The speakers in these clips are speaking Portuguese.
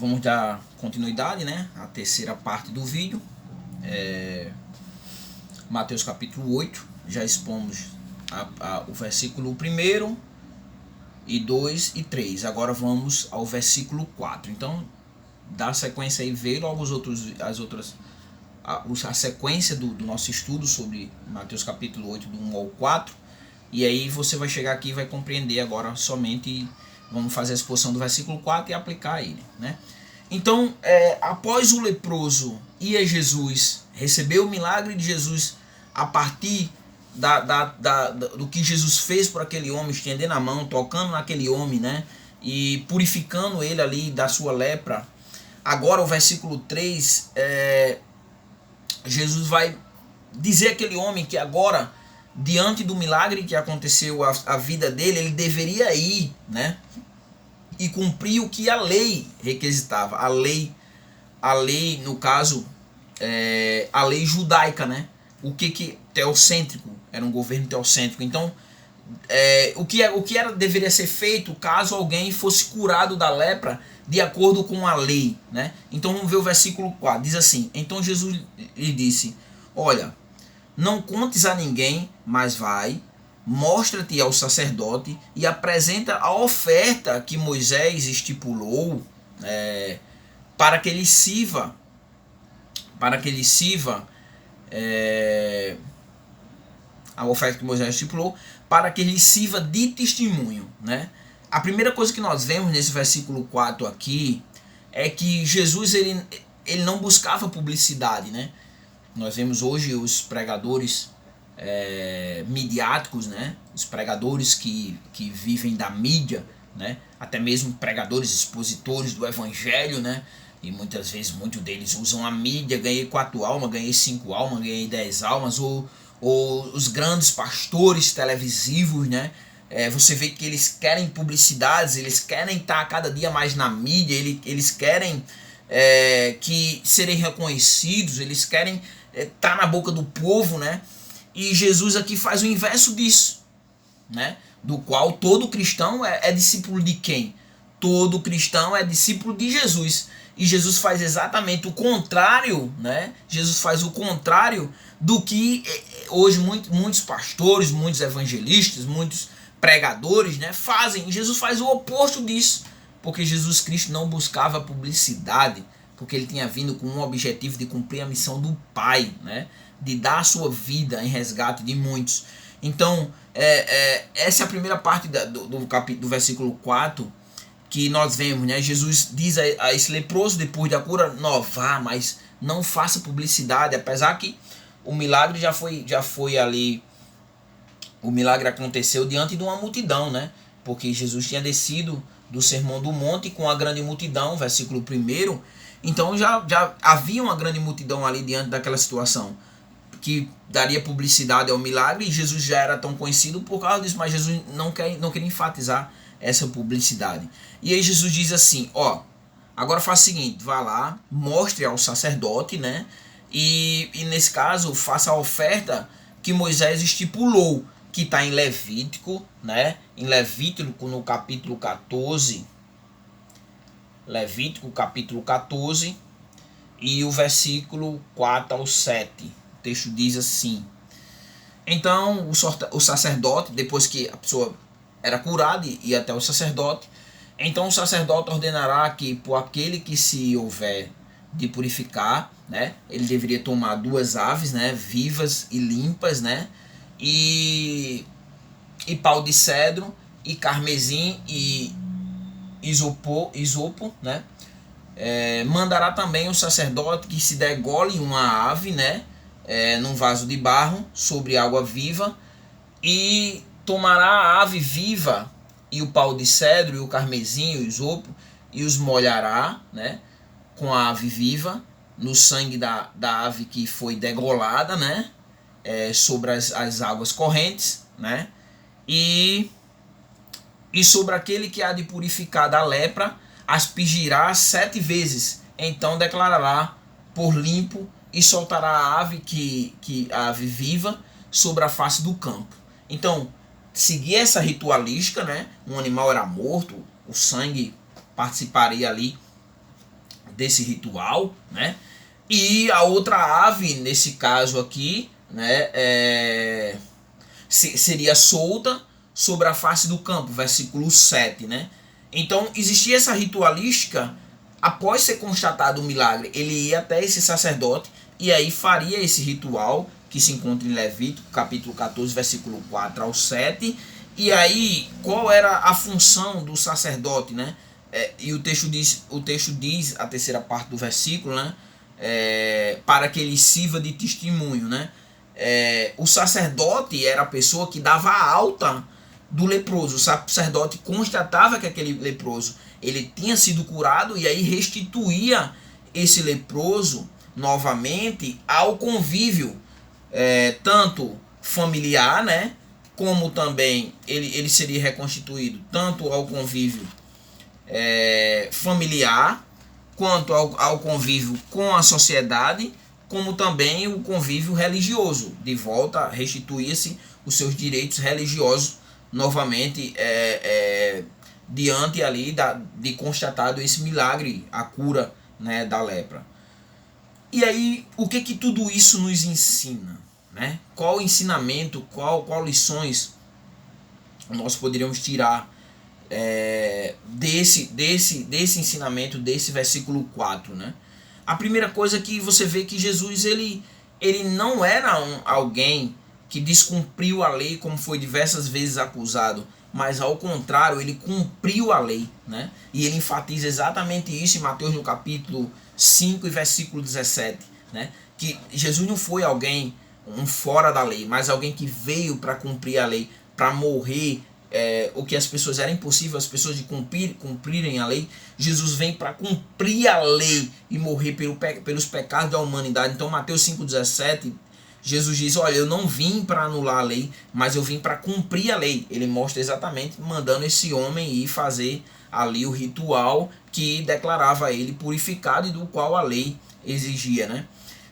vamos dar continuidade, né, à terceira parte do vídeo. Mateus capítulo 8, já expomos o versículo 1, e 2 e 3. Agora vamos ao versículo 4. Então, dá sequência aí, vê logo a sequência do nosso estudo sobre Mateus capítulo 8, do 1 ao 4. E aí você vai chegar aqui e vai compreender agora somente. Vamos fazer a exposição do versículo 4 e aplicar ele, né? Então, após o leproso ir a Jesus, receber o milagre de Jesus a partir do que Jesus fez por aquele homem, estendendo a mão, tocando naquele homem, né? E purificando ele ali da sua lepra. Agora o versículo 3, Jesus vai dizer àquele homem que agora, diante do milagre que aconteceu a vida dele, ele deveria ir, né? E cumprir o que a lei requisitava. A lei, no caso, a lei judaica, né? O que teocêntrico, era um governo teocêntrico. Então, o que deveria ser feito caso alguém fosse curado da lepra de acordo com a lei, né? Então vamos ver o versículo 4, diz assim: então Jesus lhe disse: olha, não contes a ninguém, mas vai, mostra-te ao sacerdote e apresenta a oferta que Moisés estipulou, para que ele sirva, a oferta que Moisés estipulou, para que ele sirva de testemunho, né? A primeira coisa que nós vemos nesse versículo 4 aqui é que Jesus ele não buscava publicidade, né? Nós vemos hoje os pregadores midiáticos, né? Os pregadores que vivem da mídia, né? Até mesmo pregadores expositores do evangelho, né? E muitas vezes muitos deles usam a mídia: ganhei 4 almas, ganhei 5 almas, ganhei 10 almas, ou os grandes pastores televisivos, né? Você vê que eles querem publicidades, eles querem estar cada dia mais na mídia, eles querem que serem reconhecidos, eles querem estar na boca do povo, né? E Jesus aqui faz o inverso disso, né? Do qual todo cristão é discípulo de quem? Todo cristão é discípulo de Jesus. E Jesus faz exatamente o contrário, né? Jesus faz o contrário do que hoje muitos pastores, muitos evangelistas, muitos pregadores, né, fazem. Jesus faz o oposto disso, porque Jesus Cristo não buscava publicidade, porque ele tinha vindo com um objetivo de cumprir a missão do Pai, né, de dar a sua vida em resgate de muitos. Então, essa é a primeira parte do versículo 4 que nós vemos, né? Jesus diz a esse leproso, depois da cura: não vá, mas não faça publicidade, apesar que o milagre já foi ali. O milagre aconteceu diante de uma multidão, né? Porque Jesus tinha descido do Sermão do Monte com a grande multidão, versículo 1. Então já havia uma grande multidão ali diante daquela situação que daria publicidade ao milagre, e Jesus já era tão conhecido por causa disso, mas Jesus não queria enfatizar essa publicidade. E aí Jesus diz assim: ó, agora faça o seguinte, vá lá, mostre ao sacerdote, né? E nesse caso, faça a oferta que Moisés estipulou, que está em Levítico, né? Em Levítico, no capítulo 14. Levítico, capítulo 14, e o versículo 4 ao 7. O texto diz assim: então o sacerdote, depois que a pessoa era curada e ia até o sacerdote, então o sacerdote ordenará que por aquele que se houver de purificar, né, ele deveria tomar 2 aves, né, vivas e limpas, né, e pau de cedro, e carmesim, e isopo, né? Mandará também o sacerdote que se degole uma ave, né, num vaso de barro sobre água viva, e tomará a ave viva e o pau de cedro e o carmesim e o isopo, e os molhará, né, com a ave viva no sangue da ave que foi degolada, né, sobre as águas correntes, né, e sobre aquele que há de purificar da lepra aspergirá 7 vezes, então declarará por limpo, e soltará a ave a ave viva sobre a face do campo. Então, seguir essa ritualística, né? Um animal era morto, o sangue participaria ali desse ritual, né? E a outra ave, nesse caso aqui, né, seria solta sobre a face do campo, versículo 7, né? Então existia essa ritualística. Após ser constatado o milagre, ele ia até esse sacerdote e aí faria esse ritual que se encontra em Levítico, capítulo 14, versículo 4 ao 7. E aí, qual era a função do sacerdote, né? E o texto diz, a terceira parte do versículo, né? Para que ele sirva de testemunho, né? O sacerdote era a pessoa que dava a alta do leproso. O sacerdote constatava que aquele leproso ele tinha sido curado e aí restituía esse leproso novamente ao convívio, tanto familiar, né, como também ele seria reconstituído tanto ao convívio familiar, quanto ao convívio com a sociedade, como também o convívio religioso. De volta, restituía-se os seus direitos religiosos novamente, diante ali de constatado esse milagre, a cura, né, da lepra. E aí, o que tudo isso nos ensina, né? Qual ensinamento, qual lições nós poderíamos tirar desse ensinamento, desse versículo 4, né? A primeira coisa que você vê que Jesus ele não era alguém que descumpriu a lei, como foi diversas vezes acusado, mas ao contrário, ele cumpriu a lei, né? E ele enfatiza exatamente isso em Mateus no capítulo 5 e versículo 17, né? Que Jesus não foi alguém fora da lei, mas alguém que veio para cumprir a lei, para morrer o que as pessoas era impossível as pessoas de cumprirem a lei. Jesus vem para cumprir a lei e morrer pelos pecados da humanidade. Então Mateus 5,17, Jesus diz: olha, eu não vim para anular a lei, mas eu vim para cumprir a lei. Ele mostra exatamente mandando esse homem ir fazer ali o ritual que declarava ele purificado e do qual a lei exigia, né?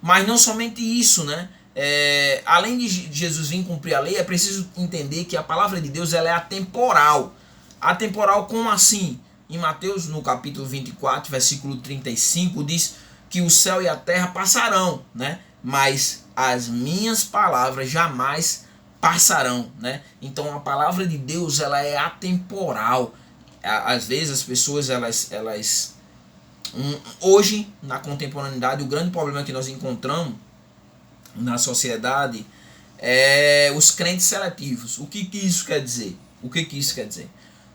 Mas não somente isso, né? Além de Jesus vir cumprir a lei, é preciso entender que a palavra de Deus ela é atemporal. Atemporal como assim? Em Mateus, no capítulo 24, versículo 35, diz que o céu e a terra passarão, né? Mas as minhas palavras jamais passarão, né? Então a palavra de Deus ela é atemporal. Às vezes as pessoas hoje na contemporaneidade o grande problema que nós encontramos na sociedade é os crentes seletivos. O que isso quer dizer?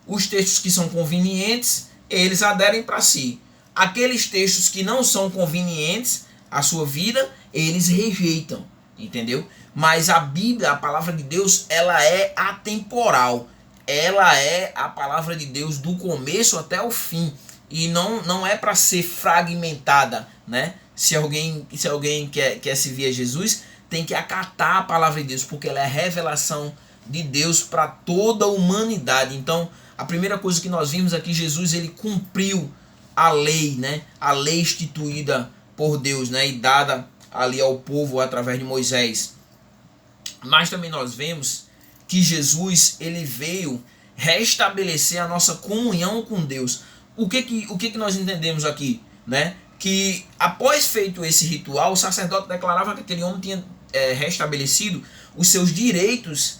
Os textos que são convenientes, eles aderem para si. Aqueles textos que não são convenientes à sua vida, eles rejeitam, entendeu? Mas a Bíblia, a palavra de Deus, ela é atemporal. Ela é a palavra de Deus do começo até o fim. E não é para ser fragmentada, né? Se alguém quer seguir a Jesus, tem que acatar a palavra de Deus, porque ela é a revelação de Deus para toda a humanidade. Então, a primeira coisa que nós vimos aqui, Jesus ele cumpriu a lei, né? A lei instituída por Deus, né? E dada ali ao povo através de Moisés. Mas também nós vemos que Jesus ele veio restabelecer a nossa comunhão com Deus. O que nós entendemos aqui, né? Que após feito esse ritual, o sacerdote declarava que aquele homem tinha restabelecido os seus direitos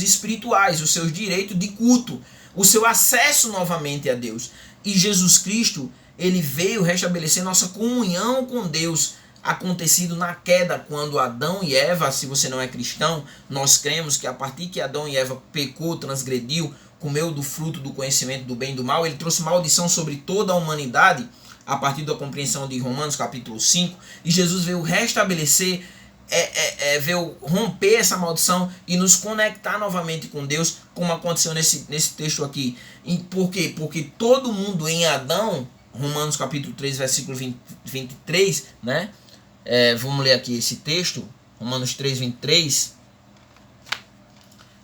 espirituais, os seus direitos de culto, o seu acesso novamente a Deus. E Jesus Cristo, ele veio restabelecer nossa comunhão com Deus, acontecido na queda, quando Adão e Eva, se você não é cristão, nós cremos que a partir que Adão e Eva pecou, transgrediu, comeu do fruto do conhecimento do bem e do mal, ele trouxe maldição sobre toda a humanidade, a partir da compreensão de Romanos capítulo 5, e Jesus veio restabelecer, veio romper essa maldição e nos conectar novamente com Deus, como aconteceu nesse texto aqui. Por quê? Porque todo mundo em Adão, Romanos capítulo 3, versículo 23, né? Vamos ler aqui esse texto, Romanos 3, 23,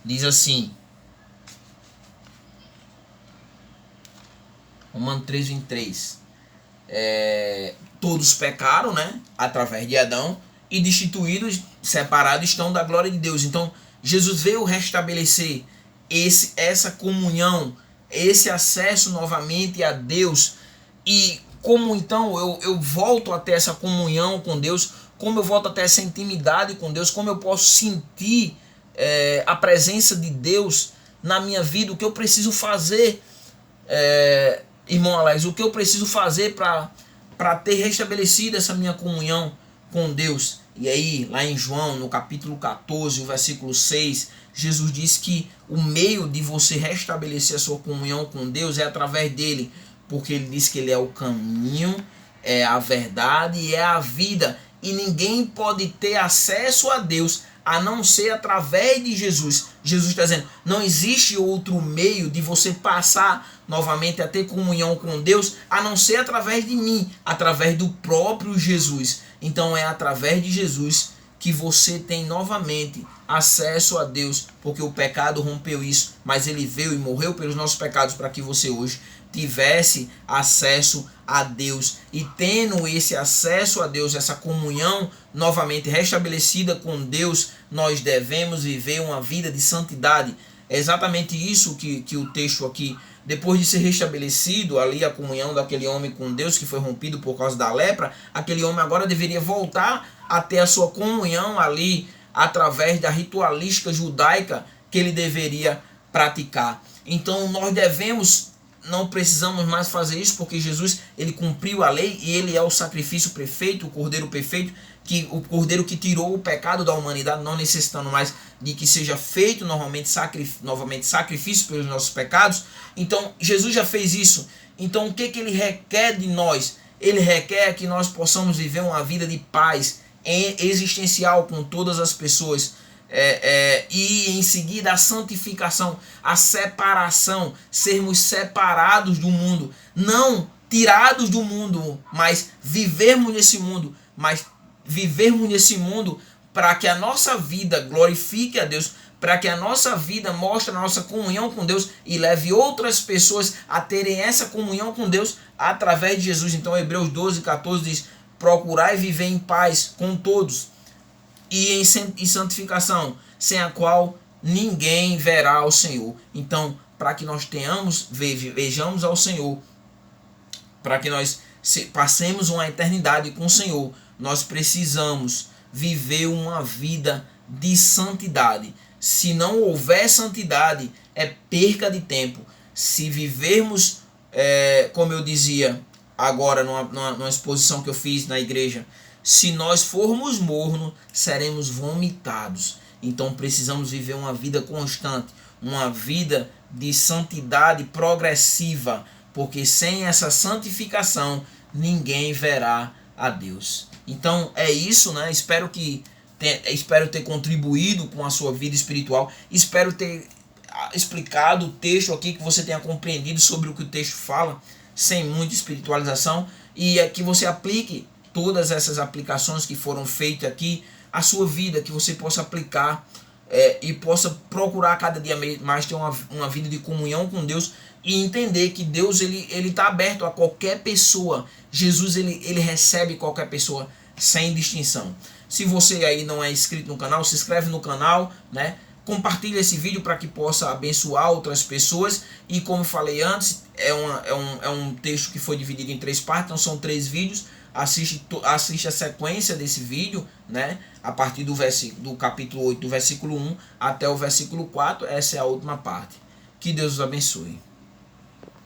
diz assim, Romanos 3, 23, todos pecaram, né, através de Adão, e destituídos, separados estão da glória de Deus. Então Jesus veio restabelecer essa comunhão, esse acesso novamente a Deus. E como então eu volto até essa comunhão com Deus, como eu volto até essa intimidade com Deus, como eu posso sentir a presença de Deus na minha vida, o que eu preciso fazer, irmão Alex, o que eu preciso fazer para ter restabelecido essa minha comunhão com Deus. E aí, lá em João, no capítulo 14, o versículo 6, Jesus diz que o meio de você restabelecer a sua comunhão com Deus é através dele, porque ele diz que ele é o caminho, é a verdade e é a vida, e ninguém pode ter acesso a Deus a não ser através de Jesus. Jesus está dizendo, não existe outro meio de você passar novamente a ter comunhão com Deus, a não ser através de mim, através do próprio Jesus. Então é através de Jesus que você tem novamente acesso a Deus, porque o pecado rompeu isso, mas ele veio e morreu pelos nossos pecados para que você hoje tivesse acesso a Deus. E tendo esse acesso a Deus, essa comunhão novamente restabelecida com Deus, nós devemos viver uma vida de santidade. É exatamente isso que o texto aqui, depois de ser restabelecido ali a comunhão daquele homem com Deus que foi rompido por causa da lepra, aquele homem agora deveria voltar a ter a sua comunhão ali através da ritualística judaica que ele deveria praticar. Então nós não precisamos mais fazer isso, porque Jesus ele cumpriu a lei e ele é o sacrifício perfeito, o cordeiro perfeito, o cordeiro que tirou o pecado da humanidade, não necessitando mais de que seja feito novamente sacrifício pelos nossos pecados. Então Jesus já fez isso. Então o que ele requer de nós? Ele requer que nós possamos viver uma vida de paz existencial com todas as pessoas. E em seguida a santificação, a separação, sermos separados do mundo, não tirados do mundo, mas vivermos nesse mundo para que a nossa vida glorifique a Deus, para que a nossa vida mostre a nossa comunhão com Deus e leve outras pessoas a terem essa comunhão com Deus através de Jesus. Então Hebreus 12:14 diz, procurai viver em paz com todos e em santificação, sem a qual ninguém verá ao Senhor. Então, para que nós vejamos ao Senhor, para que nós passemos uma eternidade com o Senhor, nós precisamos viver uma vida de santidade. Se não houver santidade, é perca de tempo. Se vivermos, como eu dizia agora numa exposição que eu fiz na igreja, se nós formos mornos, seremos vomitados. Então precisamos viver uma vida constante, uma vida de santidade progressiva, porque sem essa santificação ninguém verá a Deus. Então é isso, né? Espero ter contribuído com a sua vida espiritual. Espero ter explicado o texto aqui, que você tenha compreendido sobre o que o texto fala, sem muita espiritualização, e que você aplique todas essas aplicações que foram feitas aqui à sua vida, que você possa aplicar e possa procurar cada dia mais ter uma vida de comunhão com Deus e entender que Deus ele está aberto a qualquer pessoa. Jesus ele recebe qualquer pessoa sem distinção. Se você aí não é inscrito no canal, se inscreve no canal, né? Compartilha esse vídeo para que possa abençoar outras pessoas. E como falei antes, é um texto que foi dividido em 3 partes, então são 3 vídeos. Assiste a sequência desse vídeo, né? A partir do capítulo 8, do versículo 1 até o versículo 4. Essa é a última parte. Que Deus os abençoe.